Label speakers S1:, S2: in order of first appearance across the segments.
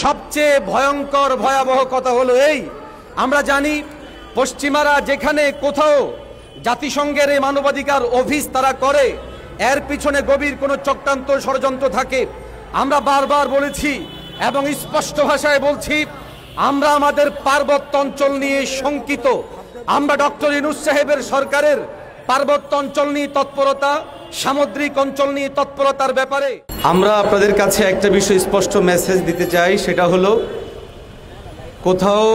S1: সবচেয়ে ভয়ঙ্কর ভয়াবহ কথা হলো এই, আমরা জানি পশ্চিমারা যেখানে কোথাও জাতিসংঘের এই মানবাধিকার অফিস তারা করে, এর পিছনে গভীর কোনো চক্রান্ত ষড়যন্ত্র থাকে। আমরা বারবার বলেছি এবং স্পষ্ট ভাষায় বলছি, আমরা আমাদের পার্বত্য অঞ্চল নিয়ে শঙ্কিত। আমরা ডক্টর ইউনূস সাহেবের সরকারের পার্বত্য অঞ্চল নিয়ে তৎপরতা, সামুদ্রিক অঞ্চল নিয়ে তৎপরতার ব্যাপারে আমরা আপনাদের কাছে একটা বিষয় স্পষ্ট মেসেজ দিতে চাই। সেটা হলো, কোথাও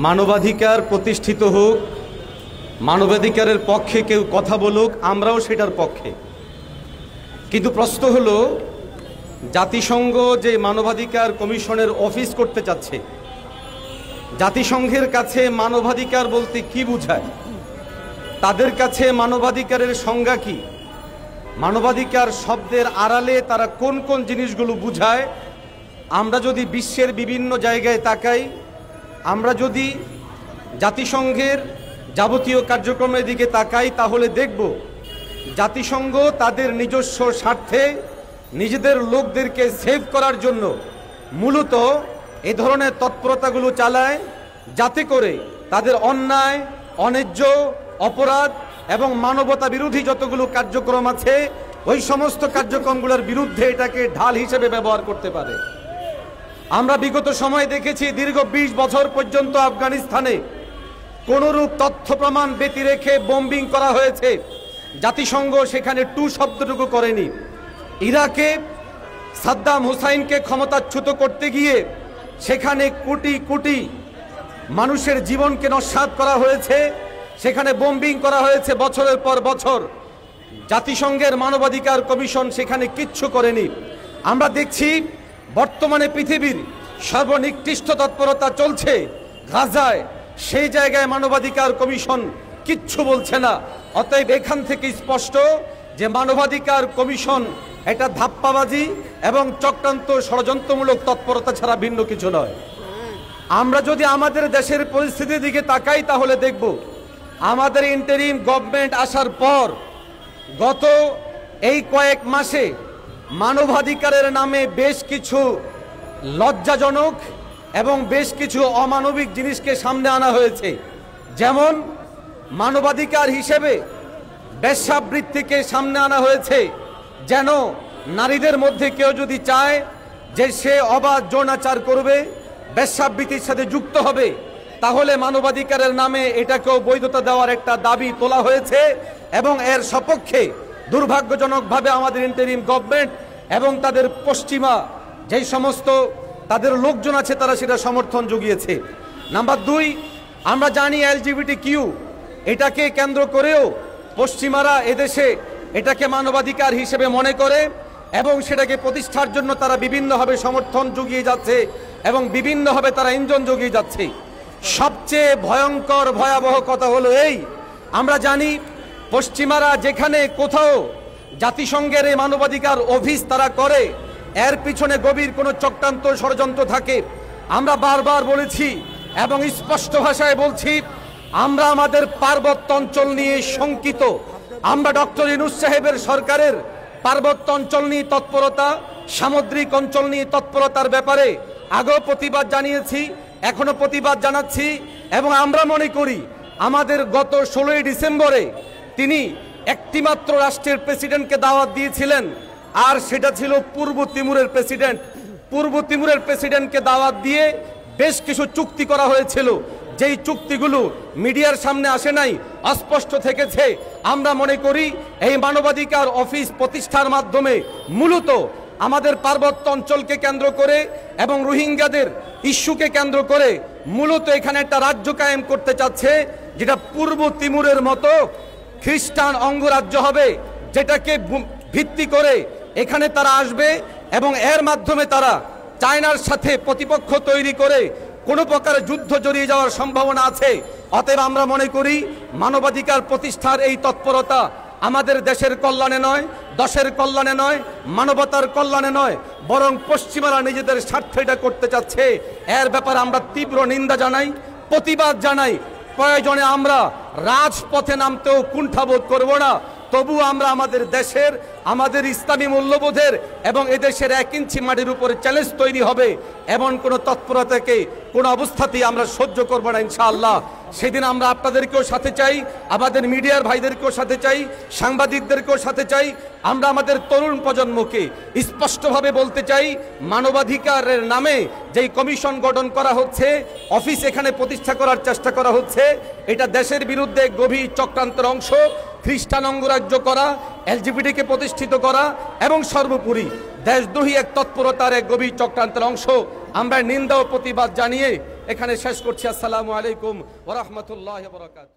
S1: মানবাধিকার প্রতিষ্ঠিত হোক, মানবাধিকারের পক্ষে কেউ কথা বলুক, আমরাও সেটার পক্ষে। কিন্তু প্রশ্ন হলো, জাতিসংঘ যে মানবাধিকার কমিশনের অফিস করতে চাচ্ছে, জাতিসংঘের কাছে মানবাধিকার বলতে কি বোঝায়? তাদের কাছে মানবাধিকারের সংজ্ঞা কি? মানবাধিকার শব্দের আড়ালে তারা কোন কোন জিনিসগুলো বুঝায়? আমরা যদি বিশ্বের বিভিন্ন জায়গায় তাকাই, আমরা যদি জাতিসংঘের যাবতীয় কার্যক্রমের দিকে তাকাই, তাহলে দেখব জাতিসংঘ তাদের নিজস্ব স্বার্থে নিজেদের লোকদেরকে সেভ করার জন্য মূলত এ ধরনের তৎপরতাগুলো চালায়, যাতে করে তাদের অন্যায়, অন্যায্য, অপরাধ এবং মানবতা বিরোধী যতগুলো কার্যক্রম আছে, ওই সমস্ত কার্যক্রমগুলোর বিরুদ্ধে এটাকে ঢাল হিসেবে ব্যবহার করতে পারে। আমরা বিগত সময় দেখেছি, দীর্ঘ 20 বছর পর্যন্ত আফগানিস্তানে কোনরূপ তথ্য প্রমাণ ব্যতি রেখে বোম্বিং করা হয়েছে, জাতিসংঘ সেখানে টু শব্দটুকু করেনি। ইরাকে সাদ্দাম হুসাইনকে ক্ষমতাচ্যুত করতে গিয়ে সেখানে কোটি কোটি মানুষের জীবনকে নস্যাৎ করা হয়েছে, সেখানে বোম্বিং করা হয়েছে বছরের পর বছর। জাতিসংঘের মানবাধিকার কমিশন সেখানে কিচ্ছু করেনি। আমরা দেখছি বর্তমানে পৃথিবীর সর্বনিকৃষ্ট তৎপরতা চলছে গাজায়, সেই জায়গায় মানবাধিকার কমিশন কিচ্ছু বলছে না। অতএব এখান থেকে স্পষ্ট যে মানবাধিকার কমিশন এটা ধাপ্পাবাজি এবং চক্রান্ত ষড়যন্ত্রমূলক তৎপরতা ছাড়া ভিন্ন কিছু নয়। আমরা যদি আমাদের দেশের পরিস্থিতির দিকে তাকাই, তাহলে দেখব আমাদের ইন্টারিম গভর্নমেন্ট আসার পর গত এই কয়েক মাসে মানবাধিকারের নামে বেশ কিছু লজ্জাজনক এবং বেশ কিছু অমানবিক জিনিসকে সামনে আনা হয়েছে। যেমন মানবাধিকার হিসেবে বেশ্যাবৃত্তিকে সামনে আনা হয়েছে, যেন নারীদের মধ্যে কেউ যদি চায় যে সে অবাধ যৌনাচার করবে, বেশ্যাবৃত্তির সাথে যুক্ত হবে, তাহলে মানবাধিকারের নামে এটাকেও বৈধতা দেওয়ার একটা দাবি তোলা হয়েছে। এবং এর সপক্ষে দুর্ভাগ্যজনকভাবে আমাদের ইন্টারিম গভর্নমেন্ট এবং তাদের পশ্চিমা যেই সমস্ত তাদের লোকজন আছে, তারা সেটা সমর্থন জুগিয়েছে। নাম্বার 2, আমরা জানি LGBTQ এটাকে কেন্দ্র করেও পশ্চিমারা এদেশে এটাকে মানবাধিকার হিসেবে মনে করে এবং সেটাকে প্রতিষ্ঠার জন্য তারা বিভিন্নভাবে সমর্থন জুগিয়ে যাচ্ছে এবং বিভিন্নভাবে তারা ইন্ধন জুগিয়ে যাচ্ছে। সবচেয়ে ভয়ঙ্কর ভয়াবহ কথা হলো এই, আমরা জানি পশ্চিমারা যেখানে কোথাও জাতিসংঘের এই মানবাধিকার অফিস তারা করে, এর পিছনে গভীর কোনো চক্রান্ত ষড়যন্ত্র থাকে। আমরা বারবার বলেছি এবং স্পষ্ট ভাষায় বলছি, আমরা আমাদের পার্বত্য অঞ্চল নিয়ে শঙ্কিত। আমরা ডক্টর ইউনূস সাহেবের সরকারের পার্বত্য অঞ্চল নিয়ে তৎপরতা, সামুদ্রিক অঞ্চল নিয়ে তৎপরতার ব্যাপারে আগেও প্রতিবাদ জানিয়েছি, এখনো প্রতিবাদ জানাচ্ছি। এবং আমরা মনে করি আমাদের গত 16ই ডিসেম্বরে তিনি একটিমাত্র রাষ্ট্রের প্রেসিডেন্টকে দাওয়াত দিয়েছিলেন, আর সেটা ছিল পূর্ব তিমুরের প্রেসিডেন্ট। পূর্ব তিমুরের প্রেসিডেন্টকে দাওয়াত দিয়ে বেশ কিছু চুক্তি করা হয়েছিল, যেই চুক্তিগুলো মিডিয়ার সামনে আসে নাই, অস্পষ্ট থেকেছে। আমরা মনে করি এই মানবাধিকার অফিস প্রতিষ্ঠার মাধ্যমে মূলত আমাদের পার্বত্য অঞ্চলকে কেন্দ্র করে এবং রোহিঙ্গাদের ইস্যুকে কেন্দ্র করে মূলত এখানে একটা রাজ্য কায়েম করতে চাচ্ছে, যেটা পূর্ব তিমুরের মতো খ্রিস্টান অঙ্গরাজ্য হবে, যেটাকে ভিত্তি করে এখানে তারা আসবে এবং এর মাধ্যমে তারা চায়নার সাথে প্রতিপক্ষ তৈরি করে কোনো প্রকার যুদ্ধ জড়িয়ে যাওয়ার সম্ভাবনা আছে। অতএব আমরা মনে করি মানবাধিকার প্রতিষ্ঠার এই তৎপরতা আমাদের দেশের কল্যাণে নয়, দশের কল্যাণে নয়, মানবতার কল্যাণে নয়, বরং পশ্চিমারা নিজেদের স্বার্থে এটা করতে চাচ্ছে। এর ব্যাপারে আমরা তীব্র নিন্দা জানাই, প্রতিবাদ জানাই। প্রয়োজনে আমরা রাজপথে নামতেও কুণ্ঠাবোধ করব না। তবু আমরা আমাদের দেশের, আমাদের ইসলামী মূল্যবোধের এবং এদেশের 1 ইঞ্চি মাটির উপরে চ্যালেঞ্জ তৈরি হবে এমন কোনো তৎপরতাকে কোনো অবস্থাতেই আমরা সহ্য করব না ইনশাআল্লাহ। সেদিন আমরা আপনাদেরকেও সাথে চাই, আমাদের মিডিয়ার ভাইদেরকেও সাথে চাই, সাংবাদিকদেরকেও সাথে চাই। আমরা আমাদের তরুণ প্রজন্মকে স্পষ্টভাবে বলতে চাই, মানবাধিকারের নামে যেই কমিশন গঠন করা হচ্ছে, অফিস এখানে প্রতিষ্ঠা করার চেষ্টা করা হচ্ছে, এটা দেশের বিরুদ্ধে গভীর চক্রান্তের অংশ। খ্রিস্টান অঙ্গরাজ্য করা, এলজিবিটিকে প্রতিষ্ঠিত করা এবং সর্বোপরি দেশদ্রোহী এক তৎপরতার এক গভীর চক্রান্তের অংশ। আমরা নিন্দা ও প্রতিবাদ জানিয়ে এখানে শেষ করছি। আসসালামু আলাইকুম ওয়া রাহমাতুল্লাহি ওয়া বারাকাতুহু।